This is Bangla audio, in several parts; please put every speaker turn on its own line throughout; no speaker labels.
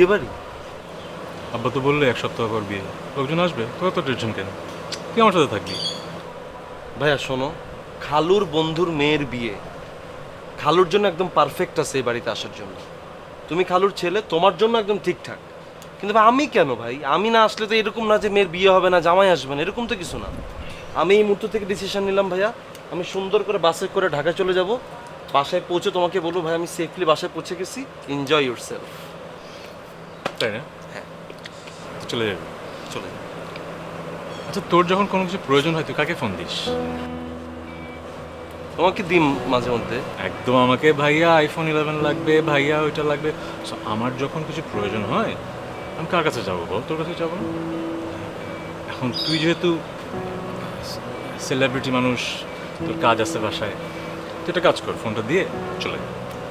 এবারই
আব্বা তো বললে 1 সপ্তাহ পর বিয়ে, লোকজন আসবে, তোরা তো টেনশন কেন? তুই আমার সাথে থাকবি।
ভাইয়া শোনো, খালুর বন্ধুর মেয়ের বিয়ে, খালুর জন্য একদম পারফেক্ট আছে এই বাড়িতে আসার জন্য। তুমি খালুর ছেলে, তোমার জন্য একদম ঠিকঠাক। কিন্তু ভাই আমি কেন ভাই? আমি না আসলে তো এরকম না যে মেয়ের বিয়ে হবে না, জামাই আসবে না, এরকম তো কিছু না। আমি এই মুহূর্ত থেকে ডিসিশন নিলাম ভাইয়া, আমি সুন্দর করে বাসে করে ঢাকা চলে যাব। বাসায় পৌঁছে তোমাকে বলবো ভাই আমি সেফলি বাসায় পৌঁছে গেছি, এনজয় ইউর সেলফ।
তাই না?
হ্যাঁ।
তো চলে যাবি।
চলে যাও।
আচ্ছা, তোর যখন কোনো কিছু প্রয়োজন হয় তুই কাকে ফোন দিস?
তোমাকে দিম মাঝে মধ্যে।
একদম আমাকে ভাইয়া আইফোন 11 লাগবে, ভাইয়া ওইটা লাগবে। So, আমার যখন কিছু প্রয়োজন হয় আমি কার কাছে যাবো বল? তোর কাছে যাবো না? এখন তুই যেহেতু সেলিব্রিটি মানুষ, তোর কাজ আছে বাসায়, তুই একটা কাজ কর, ফোনটা দিয়ে চলে যা।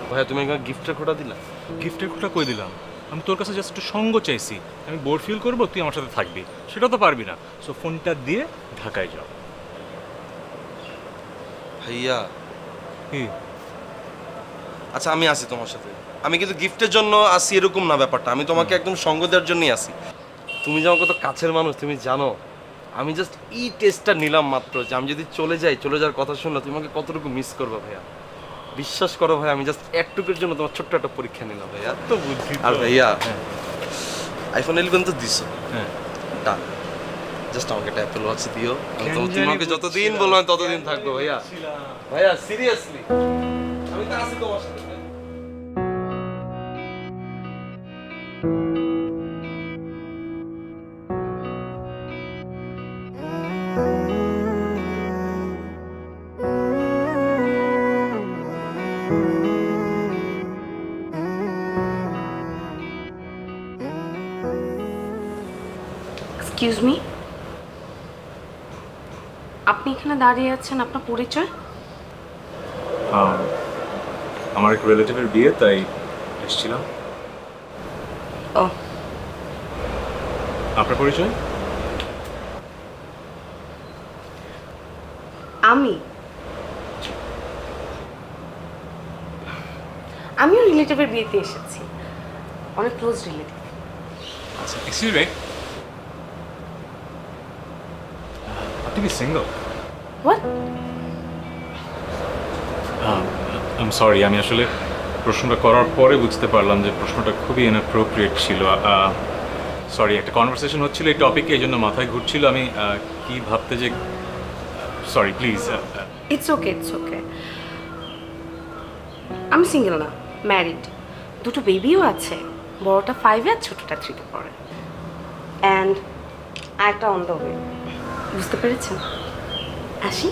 ভাইয়া তুমি একবার গিফটের খোটা দিলা।
গিফটের কথা কই দিলাম? আমি তোর কাছে জাস্ট একটু সঙ্গ চাইছি, আমি বোর ফিল করবো, তুই আমার সাথে থাকবি, সেটা তো পারবি না। সো ফোনটা দিয়ে ঢাকায় যাও।
ভাইয়া
কি?
আচ্ছা আমি আসি তোমার সাথে, আমি কিন্তু গিফটের জন্য আসি এরকম না ব্যাপারটা, আমি তোমাকে একদম সঙ্গ দেওয়ার জন্যই আসি। তুমি যে আমার কত কাছের মানুষ তুমি জানো। আমি জাস্ট এই টেস্টটা নিলাম মাত্র যে আমি যদি চলে যাই, চলে যাওয়ার কথা শুনলে তুমি আমাকে কতটুকু মিস করবে ভাইয়া। বিশ্বাস করো ভাই, আমি জাস্ট একটুকুর জন্য তোমার ছোট্ট একটা পরীক্ষা নিলাম ভাইয়া।
তো বুদ্ধি তো।
আর ভাইয়া
হ্যাঁ,
আইফোন 11 তো দিছো,
হ্যাঁ।
ডান। জাস্ট আমাকে একটা অ্যাপেল ওয়াচ দিও, আমি
কেন
তুমি
জানি
আমাকে যতদিন
বুঝছিলাম,
বললাম ততদিন থাকবো ভাইয়া।
বুঝছিলাম।
ভাইয়া সিরিয়াসলি আমি তো আছি তোমার সাথে ভাই।
এক্সকিউজ মি, আপনি এখানে দাঁড়িয়ে আছেন, আপনার পরিচয়?
আমার এক রিলেটিভের বিয়ে, তাই এসেছিলাম।
ও,
আপনার পরিচয়?
আমি আমিও রিলেটিভের বিয়েতে এসেছি, অনেক ক্লোজ রিলেটিভ।
আচ্ছা, এক্সকিউজ মি, আপনি কি সিঙ্গল?
হোয়াট?
আম সরি, আমি আসলে প্রশ্নটা করার পরে বুঝতে পারলাম যে প্রশ্নটা খুবই ইনঅ্যাপ্রোপ্রিয়েট ছিল। সরি, একটা কনভারসেশন হচ্ছিল এই টপিকে, এই জন্য মাথায় ঘুরছিল, আমি কি ভাবতে যে, sorry please.
It's okay, it's okay. আমি সিঙ্গেল না, ম্যারিড, দুটো বেবিও আছে, বড়টা 5-এ আর ছোটটা 3-তে পড়ে, অ্যান্ড আরেকটা অন দ্য ওয়ে। বুঝতে পেরেছেন? আসি।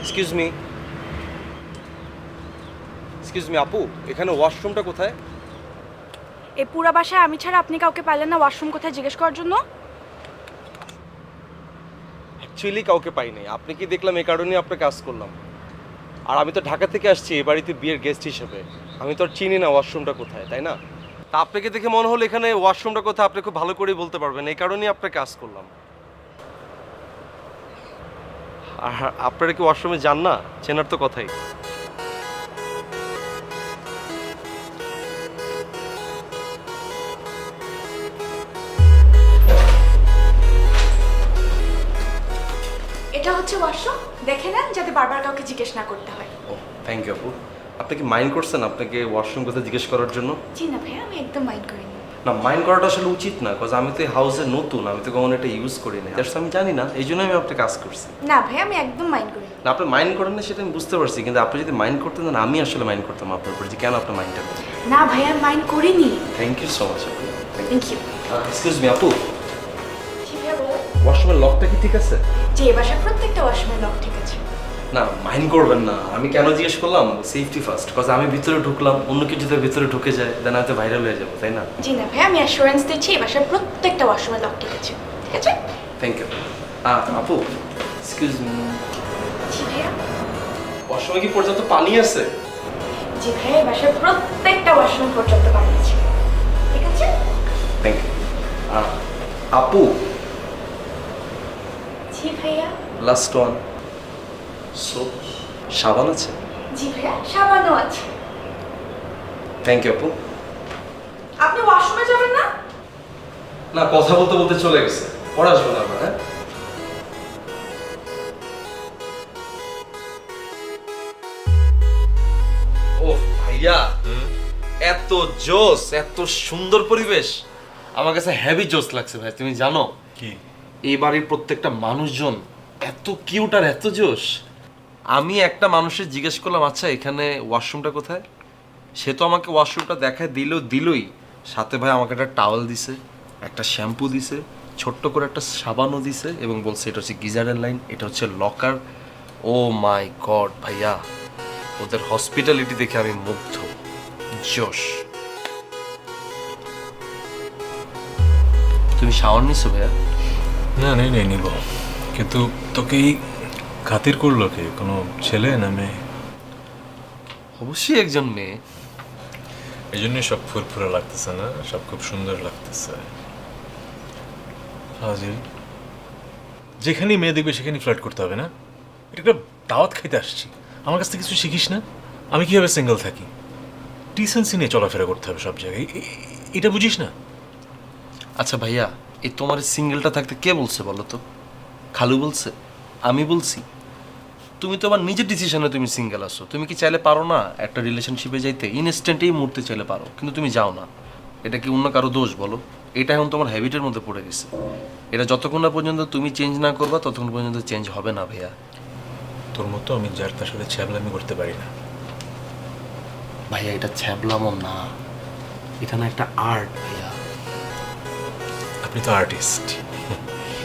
এক্সকিউজ মি, এক্সকিউজ মি আপু, এখানে ওয়াশরুমটা কোথায়?
এই পুরা বাসায় আমি ছাড়া আপনি কাউকে পাইলেন না ওয়াশরুম কোথায় জিজ্ঞেস করার জন্য?
অ্যাকচুয়ালি কাউকে পাই নাই, আপনি কি দেখলাম এই কারণে আপনাকে কাজ করলাম। আর আমি তো ঢাকা থেকে আসছি এই বাড়িতে বিয়ের গেস্ট হিসেবে, আমি তো আর চিনি না ওয়াশরুমটা কোথায়, তাই না? তা আপনাকে দেখে মনে হলো এখানে ওয়াশরুমটা কোথায় আপনি খুব ভালো করেই বলতে পারবেন, এই কারণেই আপনাকে কাজ করলাম। আর আপনারা কি ওয়াশরুমে যান না? চেনার তো কথাই।
হচ্ছে ওয়াশরুম, দেখে নেন যাতে বারবার কাউকে জিজ্ঞেস না করতে হয়।
ও থ্যাংক ইউ আপু। আপনি কি মাইন্ড করছেন আপনাকে ওয়াশরুম কোথায় জিজ্ঞেস করার জন্য?
জি না ভাইয়া, আমি একদম মাইন্ড করিনি।
না, মাইন্ড করাটা আসলে উচিত না, বিকজ আমি তো এই হাউসে নতুন, আমি তো কখনো এটা ইউজ করি না, দ্যাটস আমি জানি না, এই জন্য আমি আপনাকে কাজ করছি।
না ভাইয়া, আমি একদম মাইন্ড করিনি।
না, আপনি মাইন্ড করেন না সেটা আমি বুঝতে পারছি, কিন্তু আপনি যদি মাইন্ড করতেন না, আমি আসলে মাইন্ড করতাম আপনার উপর যে কেন আপনি মাইন্ডটা করেন।
না ভাইয়া, মাইন্ড করিনি।
থ্যাংক ইউ সো মাচ আপু।
Thank you.
এক্সকিউজ মি আপু,
জি ভাইয়া বলুন।
ওয়াশরুমের লকটা কি ঠিক আছে?
যে এ বাসার প্রত্যেকটা ওয়াশরুমের লক ঠিক আছে।
না, মাইন্ড করবেন না, আমি কেন জিজ্ঞেস করলাম, সেফটি ফার্স্ট, বিকজ আমি ভিতরে ঢুকলাম, অন্য কিছু যদি ভিতরে ঢুকে যায় দেন হয়তো ভাইরাল হয়ে যাবো, তাই না?
জি না ভাইয়া, আমি অ্যাসুরেন্স দিচ্ছি এ বাসার প্রত্যেকটা ওয়াশরুমের লক ঠিক আছে। ঠিক আছে?
Thank you. আপু এক্সকিউজ মি,
জি ভাইয়া।
ওয়াশরুমে কি পর্যাপ্ত পানি আছে?
জি ভাইয়া, এ বাসার প্রত্যেকটা ওয়াশরুম পর্যন্ত পানি আছে। ঠিক আছে?
Thank you. আপু
জি ভাইয়া।
লাস্ট ওয়ান, সোপ, সাবান আছে?
জি ভাইয়া, সাবানও আছে।
থ্যাংক ইউ আপু।
আপনি ওয়াশরুমে যাবেন না?
না, কথা বলতে বলতে চলে গেছে, পরে আসবো না, হ্যাঁ? ও ভাইয়া, এত জোস, এত সুন্দর পরিবেশ, আমার কাছে হেভি জোস লাগছে ভাই। তুমি জানো
কি?
এই বাড়ির প্রত্যেকটা মানুষজন এত কিউট আর এত জোস। আমি একটা মানুষের জিজ্ঞেস করলাম, আচ্ছা এখানে ওয়াশরুমটা কোথায়, সে তো আমাকে ওয়াশরুমটা দেখায় দিলই, সাথে ভাই আমাকে একটা টাওয়েল দিছে, একটা শ্যাম্পু দিছে, ছোট্ট করে একটা সাবানও দিছে, এবং বলছে এটা হচ্ছে গিজারের লাইন, এটা হচ্ছে লকার। ও মাই গড ভাইয়া, ওদের হসপিটালিটি দেখে আমি মুগ্ধ। জোশ। তুমি শাওয়ার নিছো ভাইয়া?
না, নেই নিব, কিন্তু তোকে এই খাতির করলো কে? কোনো ছেলে না মেয়ে?
অবশ্যই একজন মেয়ে।
এই জন্যই সব ফুরফুরা লাগতেছে না, সব খুব সুন্দর লাগতেছে। ফাজিল, যেখানেই মেয়ে দেখবে সেখানেই ফ্লার্ট করতে হবে না? এটা একটা দাওয়াত খাইতে আসছি, আমার কাছ থেকে কিছু শিখিস না? আমি কিভাবে সিঙ্গেল থাকি, ডিসেন্সি নিয়ে চলাফেরা করতে হবে সব জায়গায়, এটা বুঝিস না?
আচ্ছা ভাইয়া, এই তোমার সিঙ্গেলটা থাকতে কে বলছে বলো তো? খালু বলছে? আমি বলছি? তুমি তো আমার নিজের ডিসিশনে তুমি সিঙ্গেল আসো। তুমি কি চাইলে পারো না একটা রিলেশনশিপে যাইতে? ইনস্ট্যান্ট এই মুহূর্তে চাইলে পারো, কিন্তু তুমি যাও না। এটা কি অন্য কারো দোষ বলো? এটা এখন তোমার হ্যাবিটের মধ্যে পড়ে গেছে। এটা যতক্ষণ না পর্যন্ত তুমি চেঞ্জ না করবা ততক্ষণ পর্যন্ত চেঞ্জ হবে না ভাইয়া।
তোর মতো আমি যার তার সাথে ছ্যাবলামি করতে পারি না।
ভাইয়া এটা ছ্যাবলামো না, এটা না একটা আর্ট ভাইয়া।
আপনি তো আর্টিস্ট।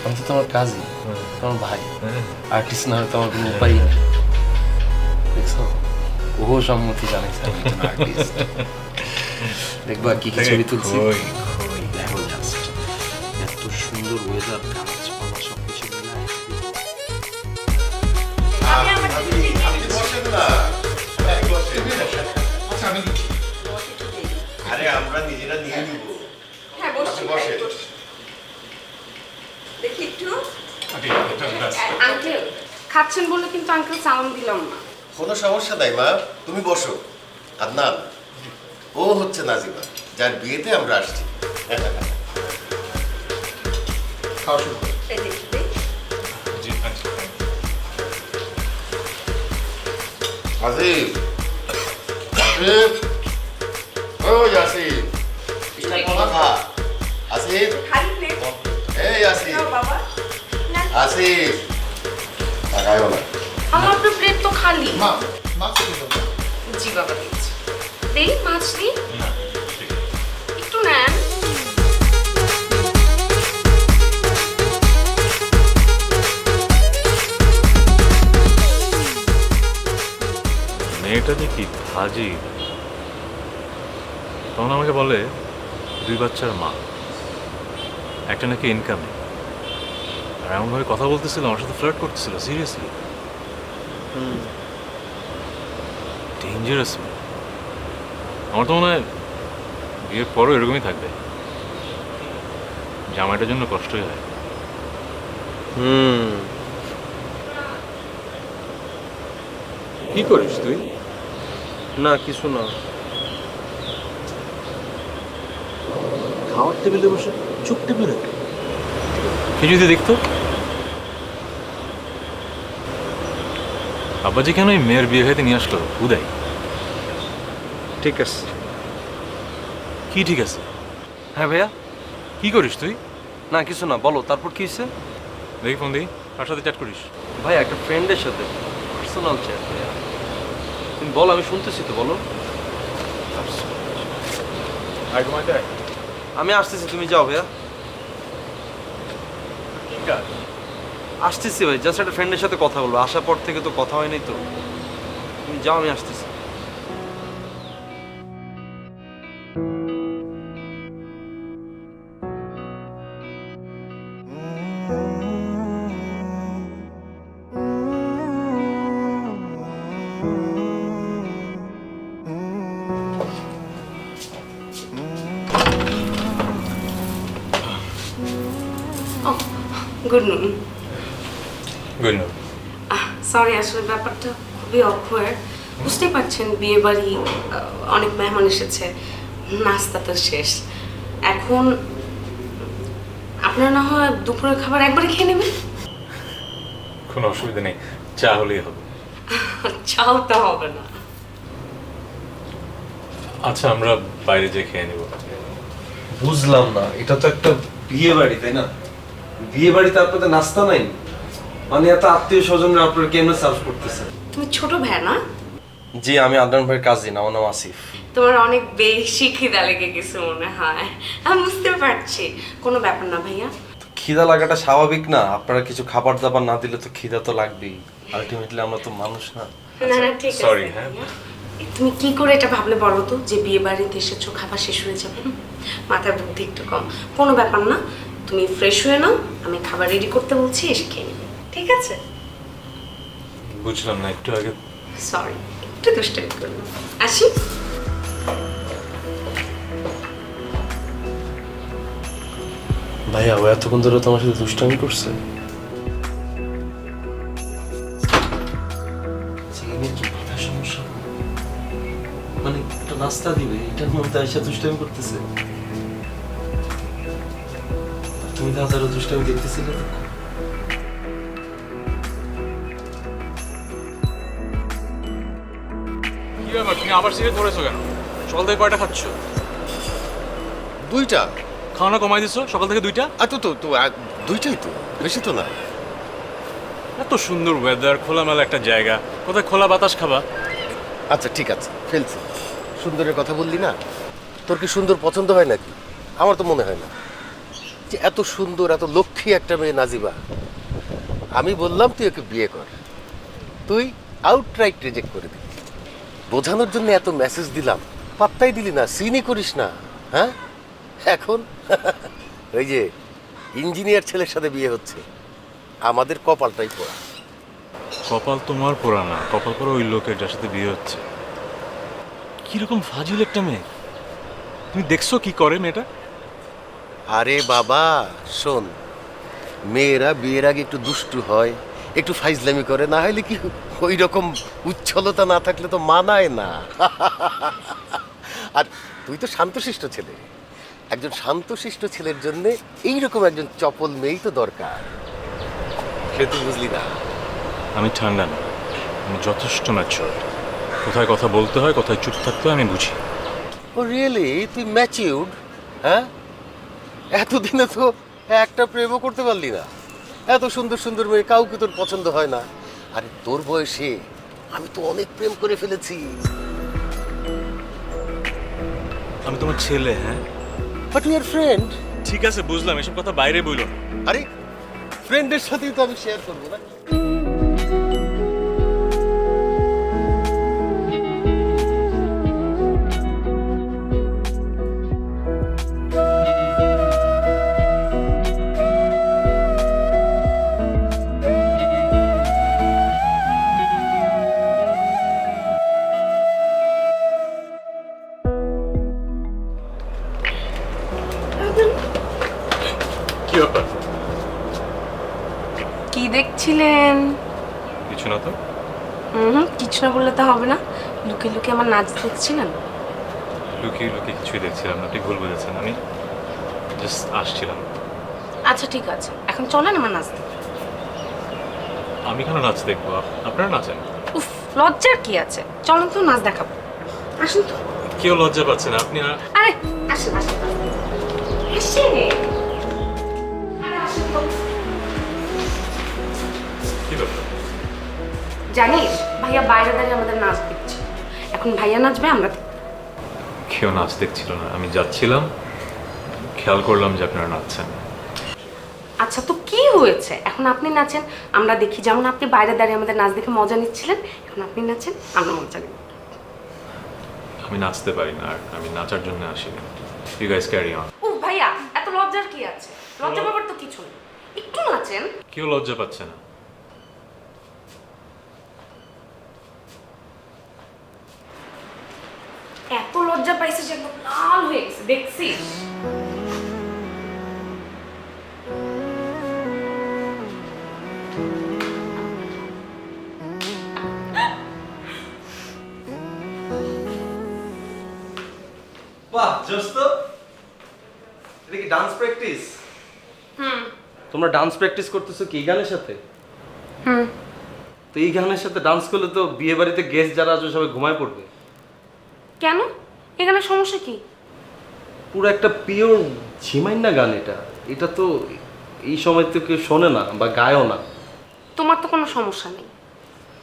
আমি তো তোমার কাজই, তোমার ভাই। আর্টিস্ট না হলে তোমার কোনো উপায় নেই। দেখছো, ও সম্মতি জানাইছে আমি একজন আর্টিস্ট। দেখবা কি কি ছবি তুলছি। দেখো জাস্ট এত সুন্দর ওয়েদার, গাছপালা সবকিছু মিলায়।
আরে আমরা নিজেরা নিয়ে নিব।
হ্যাঁ বসছি।
বসে।
দেখি একটু। আঙ্কেল খাচ্ছেন বলে কিন্তু আঙ্কেল সালাম দিলাম না।
কোনো সমস্যা নাই মা, তুমি বসো। আদনান, ও হচ্ছে নাজিমা, যার বিয়েতে আমরা আসছি। খাওয়া শুরু করো।
এই দেখি দেখ।
আসিফ, আসিফ, ও আসিফ, পিঠা কোনা খা। আসিফ,
খালি প্লেট
এই আসিফ,
নাও বাবা। না,
আসিফ, তাকায়ও না।
আমার তো প্লেট তো খালি।
মা, মাছ খেতে দাও।
জি বাবা দিচ্ছি। দেই মাছ দিই। একটু নেন।
মেয়েটা দেখি হাজি, তখন আমাকে বলে 2 বাচ্চার মা, একটা নাকি ইনকামে, আর এমনভাবে কথা বলতেছিল, আমার সাথে ফ্লার্ট করতেছিল। Seriously dangerous. আমার তো মনে হয় বিয়ের পরও এরকমই থাকবে, জামাইটার জন্য কষ্টই হয়। কি করিস তুই?
না কিছু না, খাওয়ার টেবিলে বসে
চোখ টিপে রাখে। কি যদি দেখতো? আব্বাজি কেন এই মেয়ের বিয়ে হইতে নিয়ে আসলো উদয়?
ঠিক আছে।
কি ঠিক আছে?
হ্যাঁ ভাইয়া।
কি করিস তুই?
না কিছু না, বলো তারপর কি হয়েছে?
দেখি ফোন দেখি, কার সাথে চ্যাট করিস?
ভাই একটা ফ্রেন্ডের সাথে পার্সোনাল চ্যাট ভাইয়া। তুমি বলো, আমি শুনতেছি তো, বলো। আমি আসতেছি, তুমি যাও ভাইয়া। আসতেছি ভাই, জাস্ট একটা ফ্রেন্ডের সাথে কথা বলবো, আসার পর থেকে তো কথা হয়নি তো। তুমি যাও, আমি আসতেছি।
Good morning.
Good night.
Sorry, আসলে ব্যাপারটা খুবই অকওয়ার্ড। বুঝতেই পারছেন, বিয়ে বাড়ি, অনেক মেহমান এসেছে, নাস্তা তো শেষ। এখন আপনারা না হয় দুপুরের খাবার একবারে খেয়ে নেবেন?
কোনো অসুবিধা নেই, চা হলেই হবে।
চাও তো হবে না।
আচ্ছা, আমরা বাইরে যেয়ে খেয়ে নেব।
বুঝলাম না, এটা তো একটা বিয়ে বাড়ি, তাই না? বিয়ে বাড়িতে আপনাদের নাস্তা নাই? মানে এত আত্মীয় স্বজনরা আপনারা কেমনে সার্ভ করতেছেন?
তুমি ছোট ভাই না?
জি, আমি আদনান ভাইয়ের কাজিন, আমার নাম আসিফ।
তোমার অনেক বেশি খিদা লেগে গেছে মনে হয়। আমি বুঝতে পারছি, কোনো ব্যাপার না ভাইয়া।
খিদা লাগাটা স্বাভাবিক না? আপনারা কিছু খাবার দাবার না দিলে তো খিদা তো লাগবেই। আলটিমেটলি আমরা তো মানুষ না?
না না, ঠিক আছে।
Sorry, হ্যাঁ।
ভাইয়া। তুমি কি করে এটা ভাবলে বলো তো, যে বিয়ে বাড়িতে এসেছো খাবার শেষ হয়ে যাবে? মাথার বুদ্ধি একটু কম। কোনো ব্যাপার না, তুমি ফ্রেশ হয়ে নাও, আমি খাবার রেডি করতে বলছি, এসে খেয়ে নেবে, ঠিক আছে?
বুঝলাম না, একটু আগে
সরি, একটু দুষ্টামি করলাম। আসি।
ভাইয়া, ও এতক্ষণ ধরে তোমার সাথে দুষ্টামি করছে? সমস্যা মানে একটা নাস্তা দিবে, এটার মধ্যে এসে দুষ্টামি করতেছে? তুমি তো হাজারো দুষ্টামি দেখতেছিলে।
কি ব্যাপার, তুমি আবার সিগারেট ধরেছো কেন? সকাল থেকে কয়টা খাচ্ছ?
দুইটা।
খাওয়ানো কমাই দিছো সকাল থেকে 2টা?
দুইটাই তো, বেশি তো না।
এত সুন্দর ওয়েদার, খোলামেলা একটা জায়গা, কোথায় খোলা বাতাস খাবা?
আচ্ছা ঠিক আছে, ফেলছি। সুন্দরের কথা বললি না, তোর কি সুন্দর পছন্দ হয় নাকি? আমার তো মনে হয় না যে এত সুন্দর, এত লক্ষ্মী একটা মেয়ে নাজিবা। আমি বললাম তুই ওকে বিয়ে কর, তুই আউটরাইট রিজেক্ট করে দিলি। বোঝানোর জন্য এত মেসেজ দিলাম, পাত্তাই দিলি না, সিনই করিস না। হ্যাঁ, এখন ওই যে ইঞ্জিনিয়ার ছেলের সাথে বিয়ে হচ্ছে, আমাদের কপালটাই পোড়া।
কপাল তোমার পোড়া না, কপাল পোড়া ওই লোকের যার সাথে বিয়ে হচ্ছে। কিরকম ফাজিল একটা মেয়ে! তুমি দেখছো কি করে মেয়েটা?
আরে বাবা শোন, মেয়েরা বিয়ের আগে একটু দুষ্টু হয়, একটু ফাইজলামি করে, না হলে কি ওই রকম উচ্ছলতা না থাকলে তো মানায় না। আর তুই তো শান্তশিষ্ট ছেলে, একজন শান্তশিষ্ট ছেলের জন্য এইরকম একজন চপল মেয়েই তো দরকার। সে তুই বুঝলি না?
আমি ঠান্ডা না, আমি যথেষ্ট ম্যাচিওর। কোথায় কথা বলতে হয়, কোথায় চুপ থাকতে হয় আমি বুঝি।
ও রিয়েলি? তুই ম্যাচিউরড? হ্যাঁ, এতদিনে তো একটা প্রেমও করতে পারলি না। এত সুন্দর সুন্দর মেয়ে কাউকে তোর পছন্দ হয় না। আরে তোর বয়সে আমি তো অনেক প্রেম করে ফেলেছি।
আমি তোমার ছেলে, হ্যাঁ?
But you are friend.
ঠিক আছে, বুঝলাম, এসব কথা বাইরে বইলো না।
আরে ফ্রেন্ডের সাথেই তো আমি শেয়ার করবো না।
কি ব্যাপার?
কি দেখছিলেন?
কিছু না তো।
কিছু না বললে তো হবে না। লুকিয়ে লুকিয়ে আমার নাচ দেখছিলেন?
লুকিয়ে লুকিয়ে কিছুই দেখছিলাম না, ঠিক ভুল বুঝেছেন। আমি জাস্ট আসছিলাম।
আচ্ছা ঠিক আছে, এখন চলেন আমার নাচ দেখতে।
আমি কেন নাচ দেখবো? আপনারা নাচেন।
উফ, লজ্জার কি আছে, চলুন তো নাচ দেখাবো। আসুন তো।
কেউ লজ্জা পাচ্ছে না, আপনি আর
আরে আসেন আসেন আসেন। আরে আসেন তো।
কি ব্যাপার?
জানিস ভাইয়া বাইরে দাঁড়িয়ে আমাদের নাচ দেখছে, এখন ভাইয়া নাচবে আমরা দেখব।
কেউ নাচ দেখছিল না, আমি যাচ্ছিলাম, খেয়াল করলাম যে আপনারা নাচছেন।
আচ্ছা তো কি হয়েছে, এখন আপনি নাচেন আমরা দেখি। যেমন আপনি বাইরে দাঁড়িয়ে আমাদের নাচ দেখে মজা নিচ্ছিলেন, এখন আপনি নাচেন আমরা মজা নিব।
আমি নাচতে পারি না, আর আমি নাচার জন্য আসিনি। You guys carry on.
ও ভাইয়া, এত লজ্জার কি আছে, লজ্জা পাবার তো কিছু নেই, একটু নাচেন।
কেউ লজ্জা পাচ্ছে না।
এত লজ্জা পাইছে যে একদম লাল হয়ে গেছে, দেখছিস?
বাহ জোস্ত, এটা কি ডান্স প্র্যাকটিস?
হুম
তোমরা ডান্স প্র্যাকটিস করতেছো কি এই গানের সাথে?
হুম।
তো এই গানের সাথে ডান্স করলে তো বিয়ে বাড়িতে গেস্ট যারা আছে সবাই ঘুমায় পড়বে।
কেন, এখানে সমস্যা কি?
পুরো একটা পিওর ঝিমাইন্না গান এটা। এটা তো এই সময় তো কেউ শোনে না বা গায়ও না।
তোমার তো কোনো সমস্যা নেই।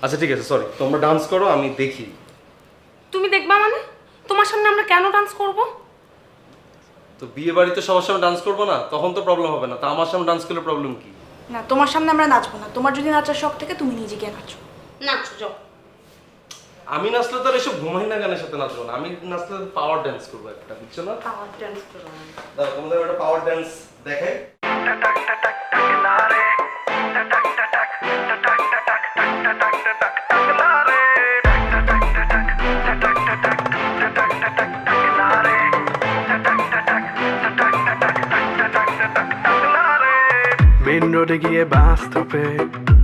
আচ্ছা ঠিক আছে, সরি, তোমরা ডান্স করো, আমি দেখি।
তুমি দেখবা মানে? তোমার সামনে আমরা কেন ডান্স করব?
তো বিয়ে বাড়িতে সবার সামনে ডান্স করবো না, তখন তো প্রবলেম হবে না। তা আমার সামনে ডান্স করলে প্রবলেম কি?
না, তোমার সামনে আমরা নাচবো না। তোমার যদি নাচার শখ থেকে তুমি নিজে গিয়ে নাচো।
নাচো যাও।
আমি নাচলে তো আর এসব ঘুমাইন্না গানের সাথে নাচবো না, আমি নাচলে পাওয়ার ডান্স করবো একটা, বুঝছো না?
পাওয়ার ডান্স করো।
দাঁড়াও, তোমাদের একটা পাওয়ার ডান্স দেখাই।
মেন রোডে গিয়ে বাস স্টপে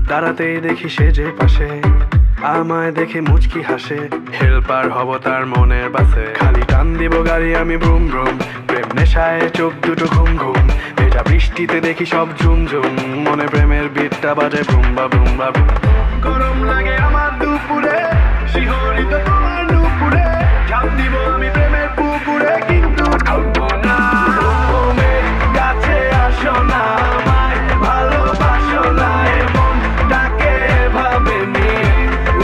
দাঁড়াতেই দেখি সে যে পাশে আমায় দেখে মুচকি হাসে, হেল্পার হব তার মনের বাসে। খালি টান দিব গাড়ি আমি ব্রুম ব্রুম, প্রেম নেশায় চোখ দুটো ঘুম ঘুম। ভেজা বৃষ্টিতে দেখি সব ঝুম ঝুম, মনে প্রেমের বিটটা বাজে ব্রুম্বা ব্রুম্বা ব্রুম। গরম লাগে আমার দুপুরে, শিহরিত তোমার নুপুরে, ঝাঁপ দিব আমি প্রেমের পুকুরে, কিন্তু ডুববো না। ও মেঘ, কাছে আসো না, আমায় ভালোবাসো না, এমন ডাকে ভাবে নিয়ে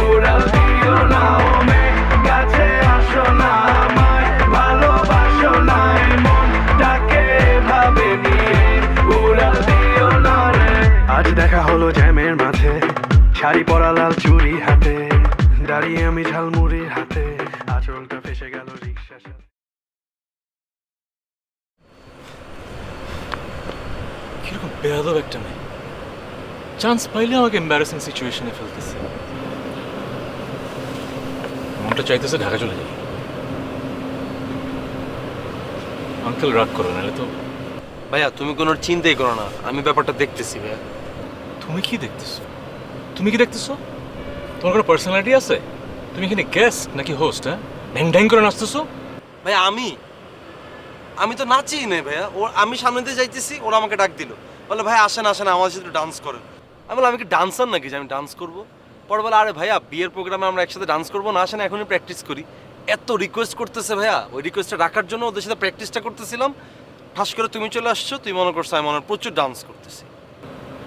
উড়াল দিও না। ও মেঘ, কাছে আসো না, আমায় ভালোবাসো না, এমন ডাকে ভাবে নিয়ে উড়াল দিও না রে। আজ দেখা হলো জ্যামের মাঝে, শাড়ি পরা লাল চুড়ি হাতে, দাঁড়িয়ে আমি ঝালমুড়ির হাতে, আঁচলটা ফেসে গেল রিক্সার সাথে।
কিরকম বেয়াদব একটা মেয়ে, চান্স পাইলে আমাকে এম্বারাসিং সিচুয়েশনে ফেলতেছে। মনটা চাইতেছে ঢাকা চলে যাই। আঙ্কেল রাগ করো, নাহলে তো।
ভাইয়া তুমি কোনো চিন্তাই করো না, আমি ব্যাপারটা দেখতেছি ভাইয়া।
তুমি কি দেখতেছো? তুমি কি দেখতেছো? তোমার কোনো পার্সোনালিটি আছে? তুমি এখানে গেস্ট নাকি হোস্ট? হ্যাঁ, ঢ্যাং ঢ্যাং করে নাচতেছো।
ভাইয়া আমি তো নাচি নাই ভাইয়া। আমি সামনে দিয়ে যাইতেছি, ওরা আমাকে ডাক দিল, বলে ভাই আসেন আসেন আমাদের সাথে ডান্স করেন। আমি বললাম আমি কি ডান্সার নাকি যে আমি ডান্স করবো? পরে বলে আরে ভাইয়া বিয়ের প্রোগ্রামে আমরা একসাথে ডান্স করবো না, আসেন এখনই প্র্যাকটিস করি। এত রিকোয়েস্ট করতেছে ভাইয়া, ওই রিকোয়েস্টটা রাখার জন্য ওদের সাথে প্র্যাকটিসটা করতেছিলাম। ঠাস করে তুমি চলে আসছো, তুমি মনে করছো আমি মনে হয় প্রচুর ডান্স করতেছি।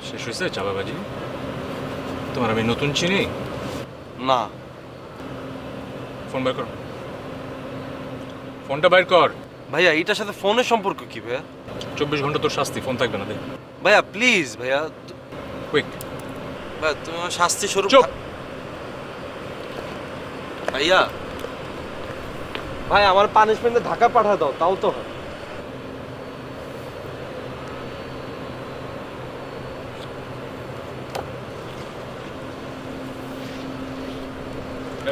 শেষ হয়েছে চাপাবাজি? তোমার আমি নতুন চিনি
না
ফোন বের কর, ফোনটা বের কর।
ভাইয়া এটার সাথে ফোনের সম্পর্ক কি ভাইয়া?
24 ঘন্টা তোর শাস্তি, ফোন থাকবে না। দে
ভাইয়া প্লিজ ভাইয়া,
কুইক।
ভাইয়া তুমি আমার শাস্তি স্বরূপ।
চুপ।
ভাইয়া ভাই আমার পানিশমেন্টে ঢাকা পাঠা দাও, তাও তো হয়।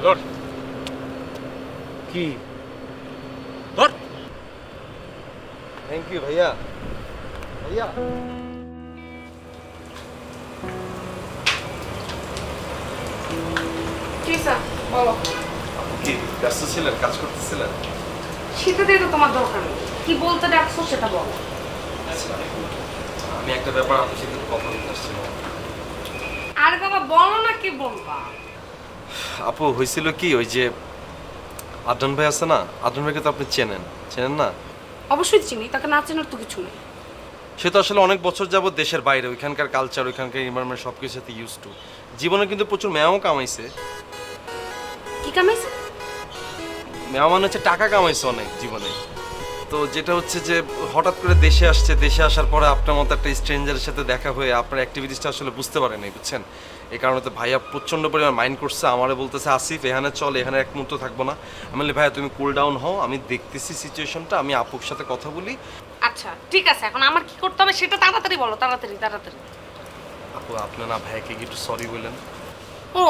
ধর
কি?
ধর।
থ্যাংক ইউ ভাইয়া। ভাইয়া
কি স্যার বলো।
কি ব্যস্ত ছিলেন, কাজ করতেছিলেন?
সেটা দিয়ে তো তোমার দরকার নেই, কি বলতে ডাকছো সেটা বলো।
আমি একটা ব্যাপার আপনার সাথে কথা বলতে আসছিলাম।
আরে বাবা বলো না, কি বলবা?
আপু হয়েছিল কি, ওই যে আদনান ভাই আছে না, আদনান ভাইকে তো আপনি চেনেন চেনেন না?
অবশ্যই চিনি, তাকে না চেনার তো কিছু নেই।
সে তো আসলে অনেক বছর যাবত দেশের বাইরে, ওইখানকার কালচার, ওইখানকার এনভায়রনমেন্ট সব কিছুর সাথে ইউজ টু। জীবনে কিন্তু প্রচুর মেয়াও কামাইছে।
কি কামাইছে?
মেয়া মানে হচ্ছে টাকা কামাইছে অনেক জীবনে। তো যেটা হচ্ছে যে হঠাৎ করে দেশে আসছে, দেশে আসার পরে আপনার মতো একটা স্ট্রেঞ্জারের সাথে দেখা হয়ে আপনার অ্যাক্টিভিটিসটা আসলে বুঝতে পারে নাই, বুঝছেন? এই কারণে তো ভাইয়া প্রচণ্ড পরিমাণ মাইন্ড করছে, আমারে বলতেছে আসিফ এখানে চল, এখানে এক মুহূর্ত থাকবো না। আমি বলি ভাইয়া তুমি কুল ডাউন হও, আমি দেখতেছি সিচুয়েশনটা, আমি আপুর সাথে কথা বলি।
আচ্ছা ঠিক আছে, এখন আমার কি করতে হবে সেটা তাড়াতাড়ি বলো, তাড়াতাড়ি তাড়াতাড়ি।
আপু আপনি না ভাইয়াকে কি একটু সরি বললেন?
ও,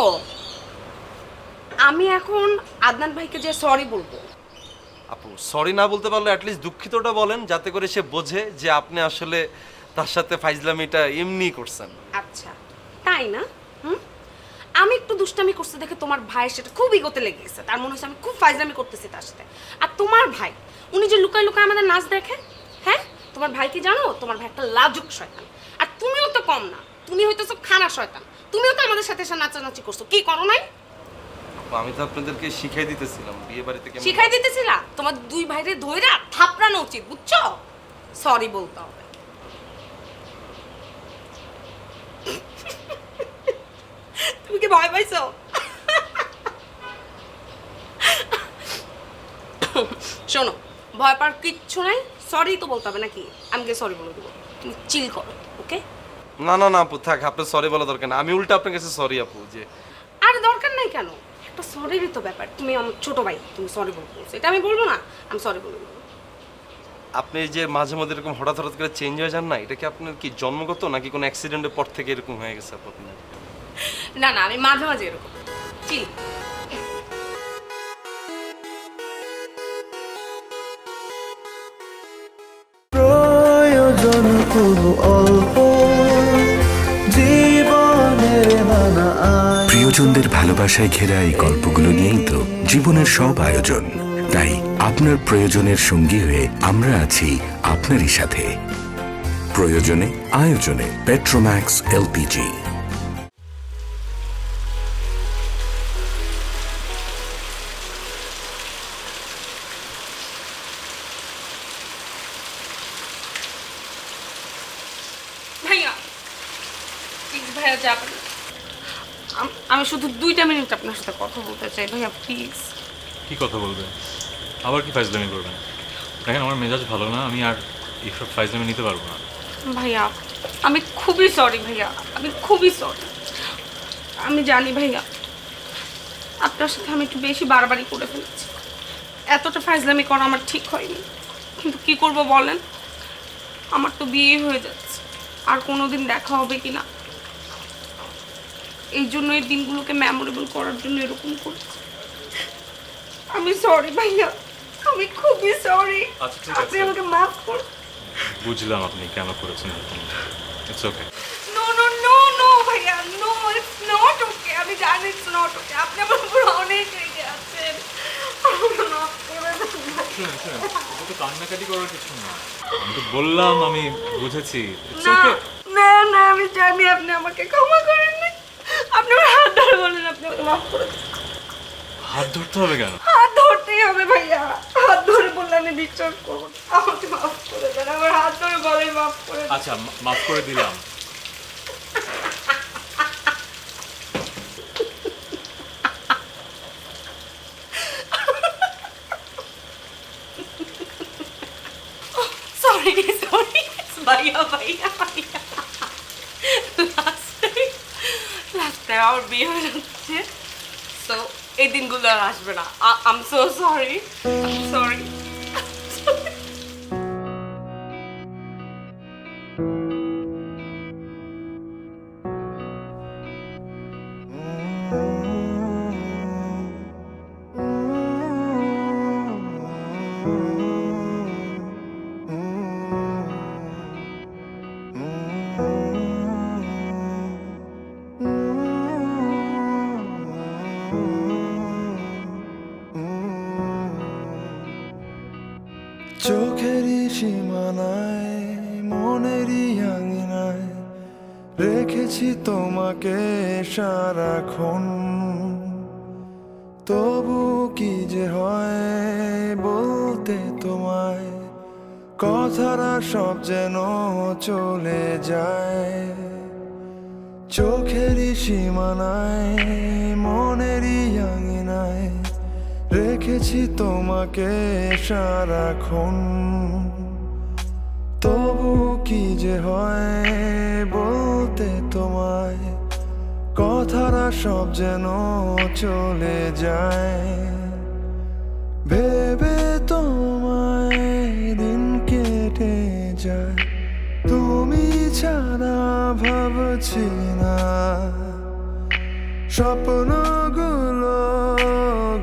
আমি এখন আদনান ভাইকে যে সরি বলবো?
আপু সরি না বলতে পারলে অ্যাটলিস্ট দুঃখিতটা বলেন, যাতে করে সে বোঝে যে আপনি আসলে তার সাথে ফাইজলামিটা এমনি করছেন।
আচ্ছা তাই না? হুম, আমি একটু দুষ্টামি করতে দেখে তোমার ভাইয়ের সেটা খুব ইগোতে লেগে গেছে, তার মনে হচ্ছে আমি খুব ফাইজলামি করতেছি তার সাথে। আর তোমার ভাই, উনি যে লুকায় লুকায় আমাদের নাচ দেখে, হ্যাঁ তোমার ভাই কি জানো, তোমার ভাই একটা লাজুক শয়তান। আর তুমিও তো কম না, তুমি হইতেছো খানা শয়তান, তুমিও তো আমাদের সাথে এসে নাচানাচি করছো, কি করো নাই?
আপু আমি তো আপনাদেরকে শিখাই দিতেছিলাম বিয়ে বাড়িতে কেমন।
শিখাই দিতেছিলা? তোমার দুই ভাইরে ধইরা থাপড়ানো উচিত, বুঝছো? সরি বলতে হবে। তুমি কি ভয় পাইছো? শোনো, ভয় পাওয়ার কিচ্ছু নাই, সরি তো বলতে হবে নাকি? আমি গিয়ে সরি বলে দেবো, তুমি চিল করো, ওকে?
না না না আপু থাক, আপনার সরি বলা দরকার না, আমি উল্টা আপনার কাছে সরি আপু। যে
আর দরকার নাই কেন, একটা সরিরই তো ব্যাপার। তুমি আমার ছোট ভাই, তুমি সরি বলতে বলছো, এটা আমি বলবো না? আমি সরি বলে দেবো।
আপনি যে মাঝে মধ্যে এরকম হঠাৎ হঠাৎ করে চেঞ্জ হয়ে যান না, এটা কি আপনার কি জন্মগত নাকি কোনো অ্যাক্সিডেন্টের পর থেকে এরকম হয়ে গেছে আপু আপনার?
না না, আমি মাঝে মাঝে এরকম চিল।
প্রয়োজন কোনো অল্প জীবনের মানা আয়।
প্রিয়জনদের ভালোবাসায় ঘেরা এই গল্পগুলো নিয়েই তো জীবনের সব আয়োজন। তাই আপনার প্রয়োজনের সঙ্গী হয়ে আমরা আছি আপনারই সাথে। প্রয়োজনে আয়োজনে পেট্রোম্যাক্স এলপিজি।
ভাইয়া প্লিজ, ভাইয়া যাবেন না। আমি শুধু 2টা মিনিট আপনার সাথে কথা বলতে চাই ভাইয়া, প্লিজ।
কি কথা বলবেন? আবার কি ফাইজলামি করবেন? দেখেন আমার মেজাজ ভালো না, আমি আর এইসব ফাইজলামি নিতে পারবো না।
ভাইয়া আমি খুবই সরি ভাইয়া, আমি খুবই সরি। আমি জানি ভাইয়া আপনার সাথে আমি একটু বেশি বাড়াবাড়ি করে ফেলেছি, এতটা ফাইজলামি করা আমার ঠিক হয়নি। কিন্তু কি করব বলেন, আমার তো বিয়ে হয়ে যাচ্ছে, আর কোনোদিন দেখা হবে কি না, এই জন্য এই দিনগুলোকে মেমোরেবল করার জন্য এরকম করছি। আমি সরি ভাইয়া, আমি খুবই সরি।
আচ্ছা ঠিক
আপনি
আছে,
আমাকে মাফ করুন।
বুঝলাম আপনি কেন করেছেন এরকম। It's okay.
No no no no ভাইয়া, নো, ইটস নট ওকে। আমি জানি ইটস নট ওকে, আপনি আমার উপর অনেক রেগে আছেন। আমাকে মাফ করে দিন।
শুনুন শুনুন, এটা তো কান্নাকাটি করার কিছু না, আমি তো বললাম আমি বুঝেছি। ইটস
না
ওকে।
না না, আমি জানি আপনি আমাকে ক্ষমা করেন না। আপনি আমার হাত ধরে বলেন আপনি আমাকে মাফ করে দিন।
হাত ধরতে হবে কেন?
হাত ধরতেই হবে ভাইয়া, হাত ধরে বললে আমি বিশ্বাস করবো না। আমাকে মাফ করে দেন, আমার হাত ধরে বলেন মাফ করে দেন।
আচ্ছা মাফ করে দিলাম।
সরি সরি ভাইয়া ভাইয়া ভাইয়া, লাস্টে আমার বিয়ে হয়ে যাচ্ছে, তো এই দিনগুলো আর আসবে না। I am so sorry, sorry.
চোখেরই সীমানায় মনেরই আঙিনায় রেখেছি তোমাকে সারাক্ষণ। তবু কি যে হয় বলতে তোমায়, কথারা সব যেন চলে যায় চোখেরই সীমানায়, মনেরই আঙিনায় রেখেছি তোমাকে সারাক্ষণ। তবু কি যে হয় বলতে তোমায়, কথারা সব যেন চলে যায় ভেবে তোমায় দিন কেটে যায়, তুমি ছাড়া ভাবছি না, স্বপ্নগুলো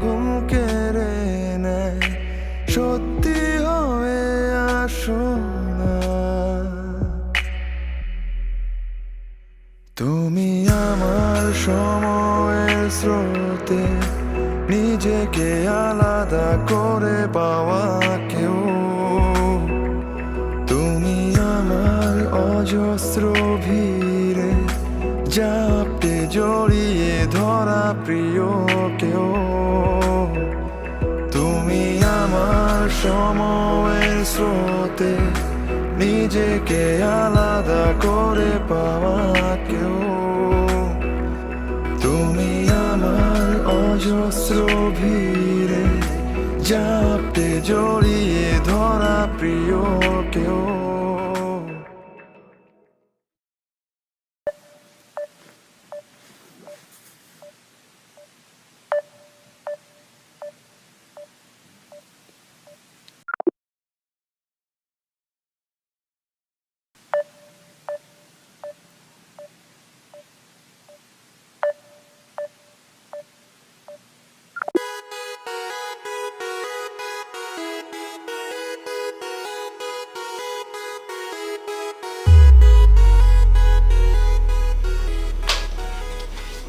ঘুম কেড়ে নেয়, সত্যি হয়ে আসো না। তুমি আমার সময়ের স্রোতে নিজেকে আলাদা করে পাওয়া কেউ, তুমি আমার অজস্র ভিড়ে জাপটে জড়িয়ে ধরা প্রিয় কেউ, তুমি আমার সময়ের স্রোতে নিজেকে আলাদা করে পাওয়া কেউ, তুমি আমার অজস্র ভিড়ে জাপটে জড়িয়ে ধরা প্রিয় কেউ।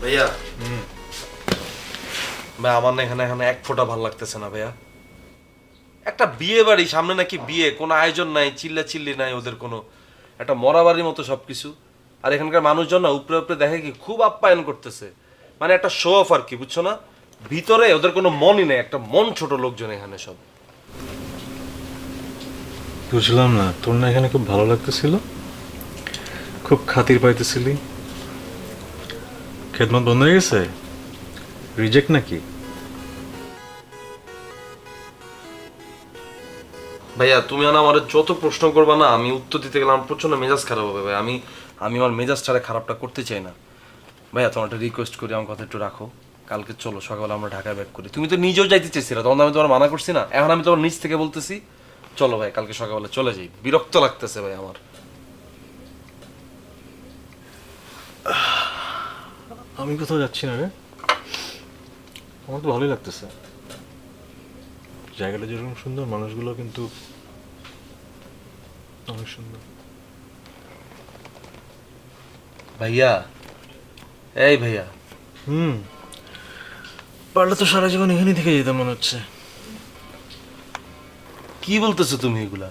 ভাইয়া ভাই আমার না এখানে এখানে এক ফোঁটা ভালো লাগতেছে না ভাইয়া। একটা বিয়ে বাড়ি সামনে, নাকি বিয়ে, কোনো আয়োজন নাই, চিল্লা চিল্লি নাই, ওদের কোনো একটা মরা বাড়ির মতো সবকিছু। আর এখানকার মানুষজন না উপরে উপরে দেখে কি খুব আপ্যায়ন করতেছে, মানে একটা শো অফ আর কি, বুঝছো না? ভিতরে ওদের কোনো মনই নেই, একটা মন ছোট লোকজন এখানে সব।
বুঝলাম না, তোর না এখানে খুব ভালো লাগতেছিল, খুব খাতির পাইতেছিলি, খেদমত বন্ধ হয়ে গেছে, রিজেক্ট নাকি?
ভাইয়া তুমি না আমার যত প্রশ্ন করবা না, আমি উত্তর দিতে গেলে আমার প্রচন্ড মেজাজ খারাপ হবে ভাই। আমি আমার মেজাজটারে খারাপটা করতে চাই না ভাইয়া। তোমার একটা রিকোয়েস্ট করি, আমার কথা একটু রাখো। কালকে চলো সকালে আমরা ঢাকায় ব্যাক করি। তুমি তো নিজেও যাইতে চেয়েছিলে, তখন আমি তোমার মানা করছি না, এখন আমি তোমার নিজ থেকে বলতেছি চলো ভাই কালকে সকালবেলা চলে যাই। বিরক্ত লাগতেছে ভাই আমার।
আমি কোথাও যাচ্ছি না রে, আমার তো ভালোই লাগতেছে। জায়গাটা যেরকম সুন্দর, মানুষগুলো কিন্তু অনেক সুন্দর।
ভাইয়া, এই ভাইয়া,
পারলে তো সারা জীবন এখানেই থেকে যেতাম মনে হচ্ছে।
কি বলতেছো তুমি এগুলা?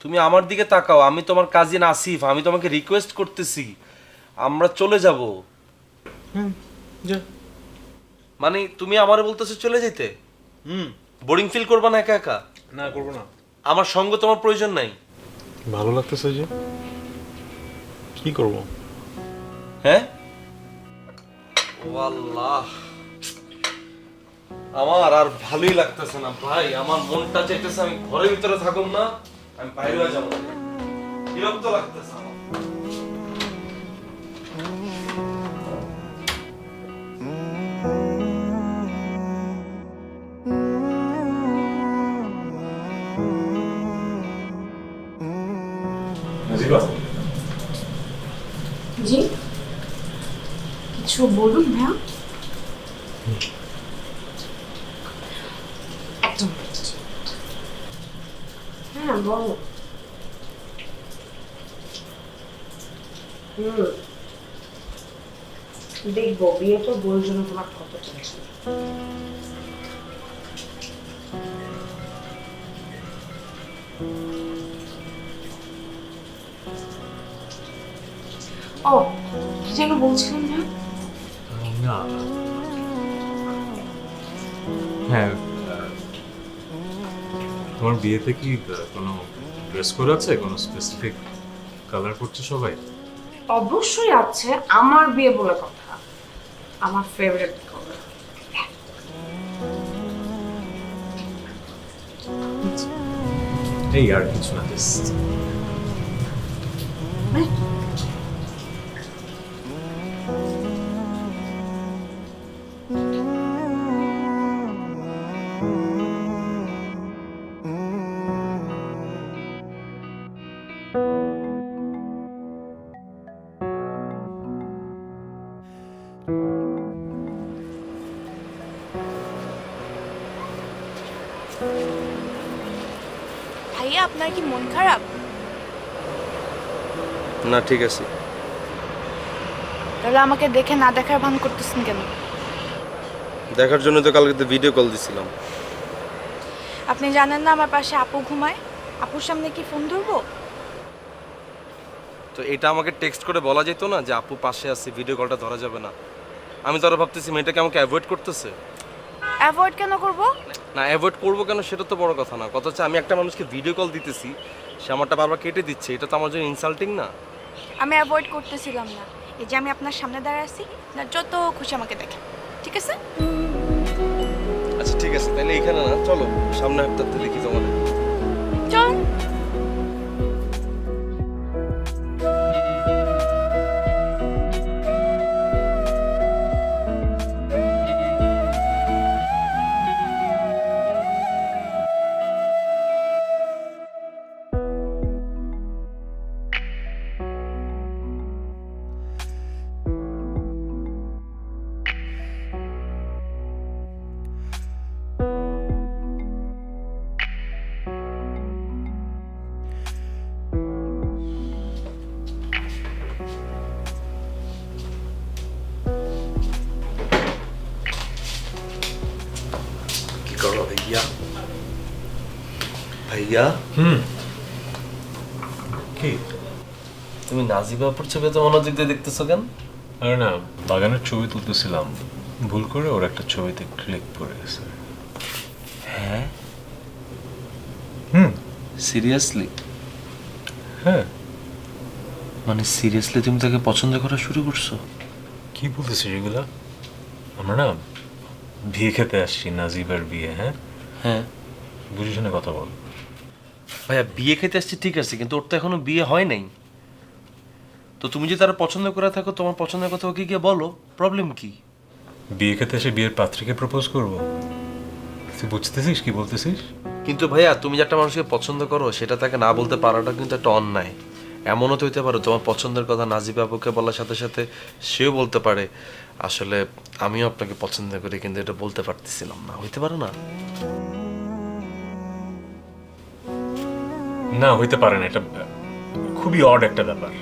তুমি আমার দিকে তাকাও, আমি তোমার কাজিন আসিফ, আমি তোমাকে রিকোয়েস্ট করতেছি আমরা চলে যাব। মানে তুমি আমারে বলতেছো চলে যেতে? বোরিং ফিল করবা না একা একা?
না, করবো না।
আমার সঙ্গ তোমার প্রয়োজন নাই?
ভালো লাগতেছে যে, কি করব?
হ্যাঁ, ও আল্লাহ, আমার আর ভালোই লাগতেছে না ভাই। আমার মনটা চাইতেছে আমি ঘরের ভিতরে থাকুম না, আমি বাইরে হয়ে যাবো। বিরক্ত লাগতেছে আমার।
জি কিছু বলুন ভাইয়া। একদম হ্যাঁ বলো। দেখবো বিয়ে তো বউয়ের জন্য তোমার কত টেনশন। ও কি যেন বলছিলেন না?
হ্যাঁ, তোমার বিয়েতে কি কোনো ড্রেস কোড আছে, কোনো স্পেসিফিক কালার করছে সবাই?
অবশ্যই আছে, আমার বিয়ে বলে কথা। আমার ফেভারিট কালার।
এই আর কিছু না, জাস্ট
ভাইয়া আপনার কি মন খারাপ?
না ঠিক আছে।
তাহলে আমাকে দেখে না দেখার ভান করতেছেন কেন?
দেখার জন্য তো কালকে ভিডিও কল দিছিলাম।
আপনি জানেন না আমার পাশে আপু ঘুমায়? আপুর সামনে কি ফোন ধরবো?
তো এটা আমাকে টেক্সট করে বলা যেত না যে আপু পাশে আছে, ভিডিও কলটা ধরা যাবে না? আমি তো আরো ভাবতেছি মেয়েটাকে আমাকে অ্যাভয়েড করতেছে।
অ্যাভয়েড কেন করব?
না অ্যাভয়েড করবো কেন সেটা তো বড় কথা না, কথা হচ্ছে আমি একটা মানুষকে ভিডিও কল দিতেছি, সে আমারটা বারবার কেটে দিচ্ছে, এটা তো আমার জন্য ইনসাল্টিং না?
আমি অ্যাভয়েড করতেছিলাম না, এই যে আমি আপনার সামনে দাঁড়ায় আছি, না যত খুশি আমাকে দেখেন, ঠিক আছে?
আচ্ছা ঠিক আছে, তাহলে এখানে না, চলো সামনে হাঁটতে দেখি তোমাদের।
চল।
কি করো ভাইয়া? ভাইয়া
কি?
তুমি নাজিবা আপুর ছবি তো মনোযোগ দিয়ে দেখতেছো কেন?
আরে না, বাগানের ছবি তুলতেছিলাম, ভুল করে ওর একটা ছবিতে ক্লিক করে গেছে।
হ্যাঁ
হুম।
সিরিয়াসলি?
হ্যাঁ।
মানে সিরিয়াসলি তুমি তাকে পছন্দ করা শুরু করছো?
কি বলতেছিস এগুলা? আমরা না বিয়ে খেতে আসছি, নাজিবার বিয়ে। হ্যাঁ
হ্যাঁ
বুঝিস না, কথা বল।
ভাইয়া বিয়ে খেতে আসছি ঠিক আছে, কিন্তু ওর তো এখনো বিয়ে হয় নাই। তো তুমি যদি তারা পছন্দ করে থাকো, তোমার পছন্দের কথা ওকে গিয়ে বলো, প্রবলেম কি?
বিয়ে খেতে এসে বিয়ের পাত্রীকে প্রপোজ করবো? তুই বুঝতেছিস কি বলতেছিস?
কিন্তু ভাইয়া তুমি যে একটা মানুষকে পছন্দ করো সেটা তাকে না বলতে পারাটা কিন্তু একটা অন্যায়। এমনও তো হইতে পারে তোমার পছন্দের কথা নাজিবা আপুকে বলার সাথে সাথে সেও বলতে পারে আসলে আমিও আপনাকে পছন্দ করি, কিন্তু এটা বলতে পারতেছিলাম না, হইতে পারে না?
না, হইতে পারে না, এটা খুবই অড একটা ব্যাপার।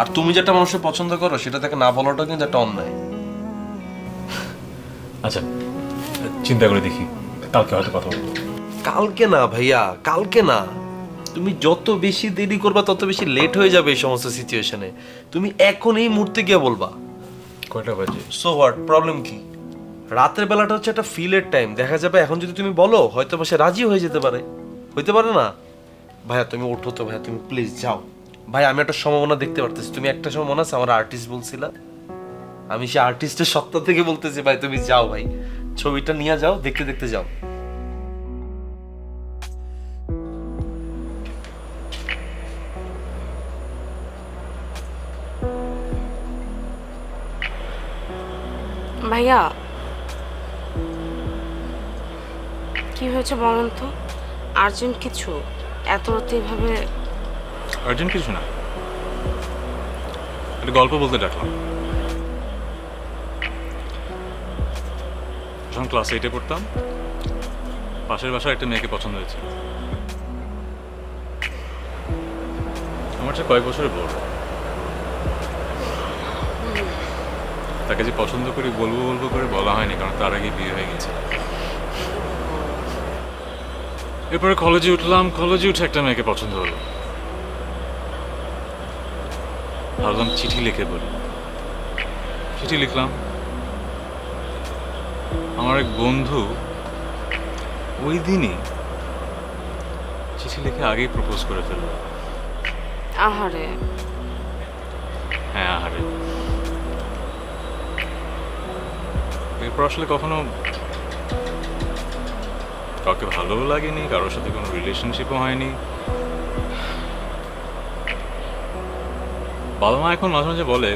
আর তুমি যেটা মানুষের পছন্দ করো সেটা তাকে না বলাটা কিন্তু একটা অন্যায়।
আচ্ছা চিন্তা করে দেখি, কালকে হয়তো কথা বলবো।
কালকে না ভাইয়া, কালকে না। তুমি যত বেশি দেরি করবা তত বেশি লেট হয়ে যাবে এই সমস্ত সিচুয়েশনে। তুমি এখন এই মুহূর্তে গিয়ে বলবা।
কয়টা বাজে?
সো হোয়াট, প্রবলেম কি? রাতের বেলাটা হচ্ছে একটা ফিলের টাইম, দেখা যাবে এখন যদি তুমি বলো হয়তো সে রাজি হয়ে যেতে পারে, হইতে পারে না? ভাইয়া তুমি ওঠো তো, ভাইয়া তুমি প্লিজ যাও। ভাই আমি একটা সম্ভাবনা দেখতে পারতেছি, তুমি একটা সময় মনে আছে আমার আর্টিস্ট বলছিলা, আমি সে আর্টিস্টের সত্তা থেকে বলতেছি ভাই তুমি যাও, ভাই ছবিটা নিয়ে যাও, দেখতে দেখতে যাও।
ভাইয়া কি হয়েছে বলেন তো? আর্জেন্ট কিছু? এত রাতে এভাবে?
আর্জেন্ট কিছু না, একটা গল্প বলতে ডাকলাম। যখন ক্লাস 8-এ পড়তাম, পাশের বাসায় একটা মেয়েকে পছন্দ হয়েছে। আমার চেয়ে কয়েক বছরের বড়। তাকে যে পছন্দ করি বলবো বলবো করে বলা হয়নি, কারণ তার আগে বিয়ে হয়ে গেছে। এরপরে কলেজে উঠলাম, কলেজে উঠে একটা মেয়েকে পছন্দ হলো। ভাবলাম চিঠি লিখে বলি, চিঠি লিখলাম। আমার এক বন্ধু ওই দিনই চিঠি লিখে আগেই প্রপোজ করে ফেলল।
আহারে,
হ্যাঁ, আহারে। এরপর আসলে কখনো কাউকে ভালোও লাগেনি, কারোর সাথে কোনো রিলেশনশিপও হয়নি। বাবা মা এখন মাঝে মাঝে বলে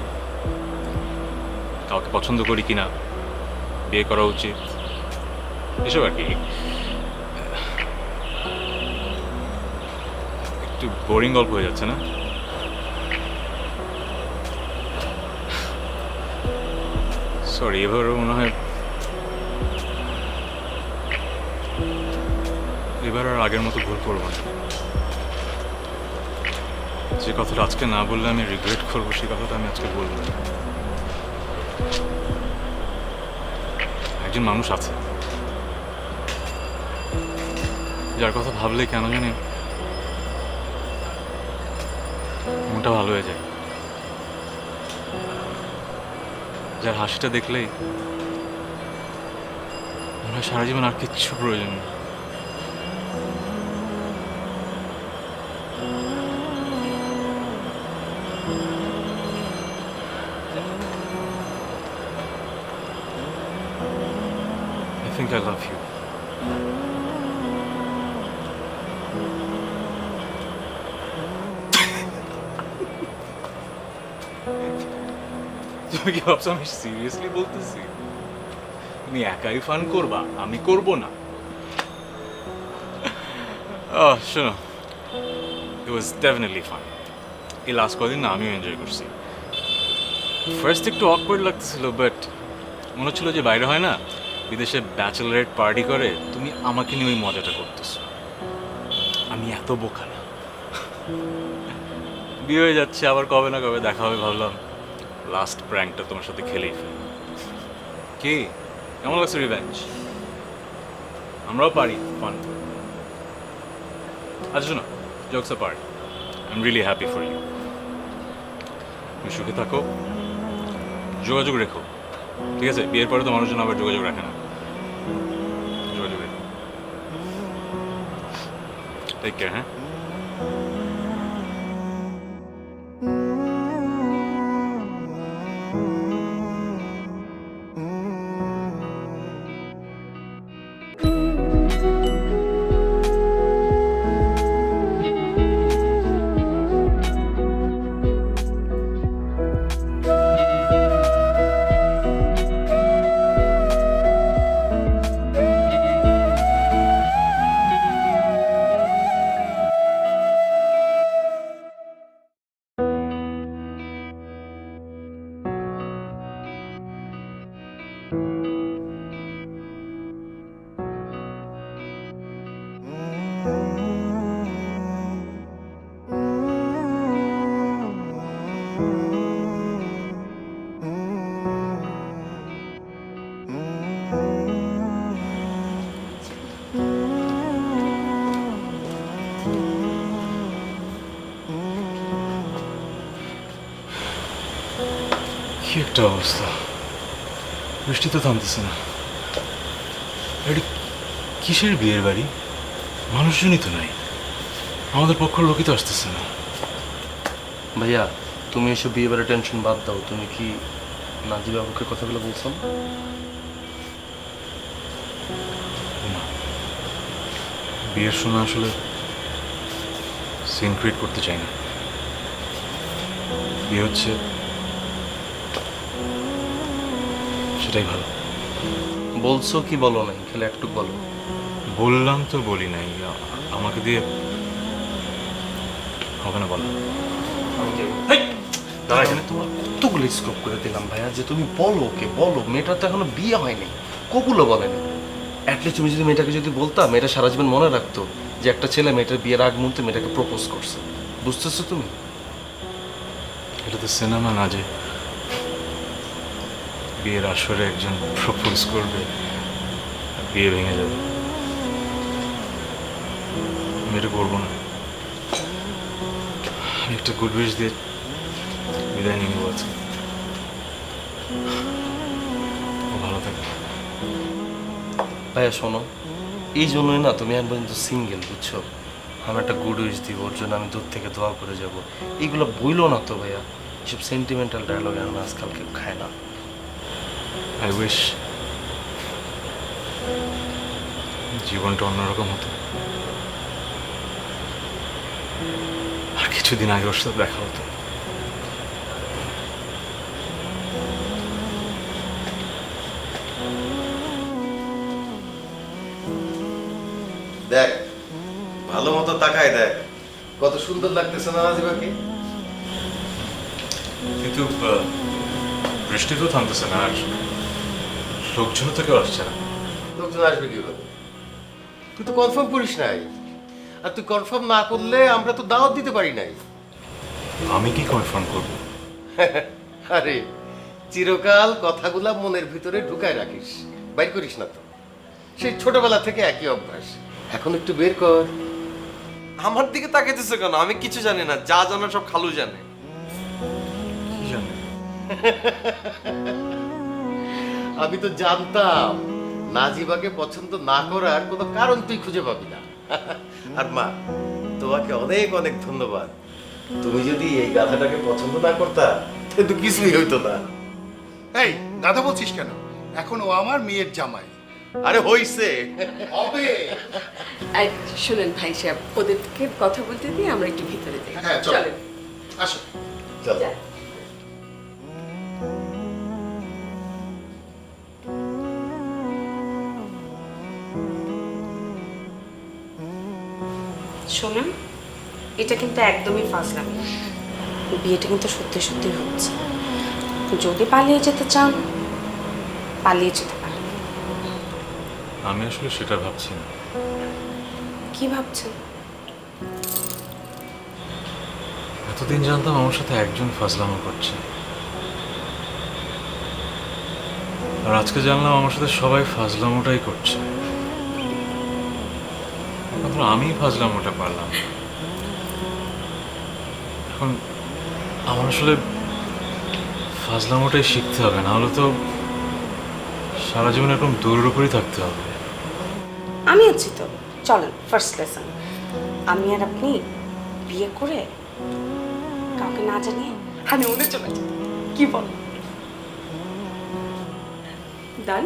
কাউকে পছন্দ করি কিনা, বিয়ে করা উচিত, এসব আর কি। একটু বোরিং গল্প হয়ে যাচ্ছে না? সরি, এবার মনে হয় এবার আর আগের মতো ভুল করবো না। যে কথাটা আজকে না বললে আমি রিগ্রেট করবো, সেই কথাটা আমি আজকে বলবো। একজন মানুষ আছে যার কথা ভাবলে কেন জানি মনটা ভালো হয়ে যায়, যার হাসিটা দেখলেই মনে হয় সারা জীবন আর কিচ্ছু প্রয়োজন নেই। I think I love you. তুমি কি ভাবছো আমি সিরিয়াসলি বলতেছি? তুমি একাই ফান করবা, আমি করব না। শোনো, it was definitely fun. এই লাস্ট কদিন না আমিও এনজয় করছি। ফার্স্ট একটু অকওয়ার্ড লাগতেছিল, বাট মনে হচ্ছিল যে বাইরে হয় না, বিদেশে ব্যাচেলারেট পার্টি করে, তুমি আমাকে নিয়ে ওই মজাটা করতেছো। আমি এত বোকা না। বিয়ে হয়ে যাচ্ছে, আবার কবে না কবে দেখা হবে, ভাবলাম লাস্ট প্র্যাঙ্কটা তোমার সাথে খেলেই ফেলি। কি কেমন লাগছে রিভেঞ্জ? আমরাও পারি ফান। আচ্ছা শোনো, jokes apart, I am really happy for you. তুমি সুখে থাকো, যোগাযোগ রেখো, ঠিক আছে? বিয়ের পরে তো মানুষজন আবার যোগাযোগ রাখে না। যোগাযোগ রেখো। টেক কেয়ার, হ্যাঁ? কি একটা অবস্থা, বৃষ্টি তো থামতেছে না। এটা কিসের বিয়ের বাড়ি? মানুষজনই তো নাই, আমাদের পক্ষের লোকই তো আসতেছে না।
ভাইয়া, তুমি এসব বিয়ে বাড়ির টেনশন বাদ দাও। তুমি কি নাজিব বাবুকে কথাগুলো বলছো না?
না, বিয়ের সময় আসলে সিন ক্রিয়েট করতে চাই না। বিয়ে হচ্ছে সেটাই ভালো।
বলছো কি বলো নাই, খেলে একটু বলো।
বললাম তো বলি নাই, আমাকে দিয়ে হবে না বলা।
এখানে তোমার কতগুলো স্কোপ করে দিলাম ভাইয়া, যে তুমি বলো, ওকে বলো। মেয়েটার তো এখনো বিয়ে হয়নি, কগুলো বলেনি। অ্যাটলিস্ট তুমি যদি মেয়েটাকে যদি বলতা, মেয়েটা সারা জীবন মনে রাখতো যে একটা ছেলে মেয়েটার বিয়ের আগ মুহূর্তে মেয়েটাকে প্রপোজ করছে। বুঝতেছো তুমি?
এটা তো সিনেমা না যে বিয়ের আসরে একজন প্রপোজ করবে আর বিয়ে ভেঙে যাবে। আমি এটা করবো না। আমি একটা গুড উইশ দিয়ে বিদায় নিয়ে নেবো আজকে। ও ভালো থাকে।
ভাইয়া শোনো, এই জন্যই না তুমি এখন পর্যন্ত সিঙ্গেল, বুঝছো? আমি একটা গুড উইশ দিব, ওর জন্য আমি দূর থেকে দোয়া করে যাব। এইগুলো বইলো না তো ভাইয়া, এসব সেন্টিমেন্টাল ডায়লগ এখন আজকাল কেউ খায় না।
আই উইশ জীবনটা অন্যরকম হতো, আর কিছুদিন আগে ওর সাথে দেখা হতো।
দেখ, ভালো মতো তাকায় দেখ, কত সুন্দর লাগতেছে না নাজিবাকে।
কিন্তু বৃষ্টি তো থামতেছে না, আর লোকজন তো কেউ আসছে না।
লোকজন আসবে কিভাবে? তুই তো কনফার্ম করিস নাই, আর তুই কনফার্ম না করলে আমরা তো দাওয়াত দিতে পারি নাই।
আমি কি কনফার্ম করবো?
আরে চিরকাল কথাগুলা মনের ভিতরে ঢুকায় রাখিস, বাইর করিস না তো। সেই ছোটবেলা থেকে একই অভ্যাস, এখন একটু বের কর।
আমার দিকে তাকাইতেছো কেন? আমি কিছু জানি না, যা জানার সব খালু জানে।
কি জানি।
আমি তো জানতাম নাজিবাকে পছন্দ না করার কোনো কারণ তুই খুঁজে পাবি না। আর মা, তোমাকে অনেক অনেক ধন্যবাদ। তুমি যদি এই গাধাটাকে পছন্দ না করতা তো কিছুই হইতো না।
এই দাদা বলছিস কেন? এখন ও আমার মেয়ের জামাই।
আরে হইছে,
হবে।
আর শুনেন ভাই সাহেব, ওদেরকে কথা বলতে দিয়ে আমরা একটু ভিতরে যাই।
হ্যাঁ, চলো।
চলেন।
আসো।
চল।
শোনেন, এটা কিন্তু একদমই ফাজলামি। বিয়েটা কিন্তু সত্যি সত্যি হচ্ছে। যদি পালিয়ে যেতে চান, পালিয়ে যেতে পারেন।
আমি আসলে সেটা ভাবছি না।
কি ভাবছেন?
এতদিন জানতাম আমার সাথে একজন ফাজলামো করছে, আর আজকে জানলাম আমার সাথে সবাই ফাজলামোটাই করছে। মাত্র আমি ফাজলামোটা পারলাম। এখন আমার আসলে ফাজলামোটাই শিখতে হবে, না হলে তো সারা জীবন এরকম দূরের উপরই থাকতে হবে।
আমি আছি তো, চলেন ফার্স্ট লেসন। আমি আর আপনি বিয়ে করে কাউকে না জানিয়ে হানিমুনে চলে যাব। কি বল? ডান?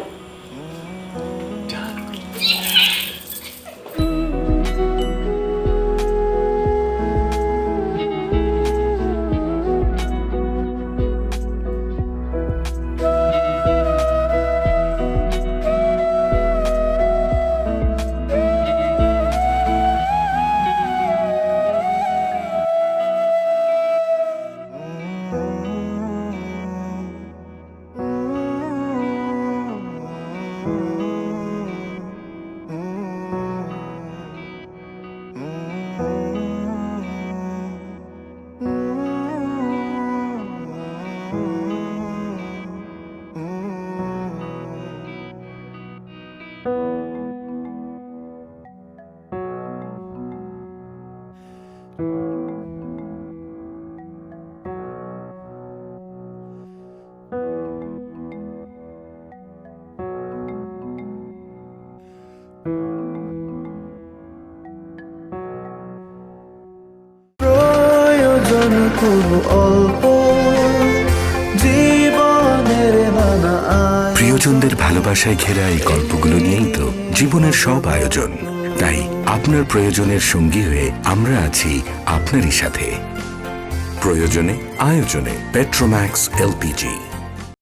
প্রয়োজন খুব অল্প জীবনের নানা
প্রিয়জনদের ভালোবাসায় ঘেরা এই গল্পগুলো নিয়েই তো জীবনের সব আয়োজন। তাই আপনার প্রয়োজনের সঙ্গী হয়ে আমরা আছি আপনারই সাথে। প্রয়োজনে আয়োজনে পেট্রোম্যাক্স এলপিজি।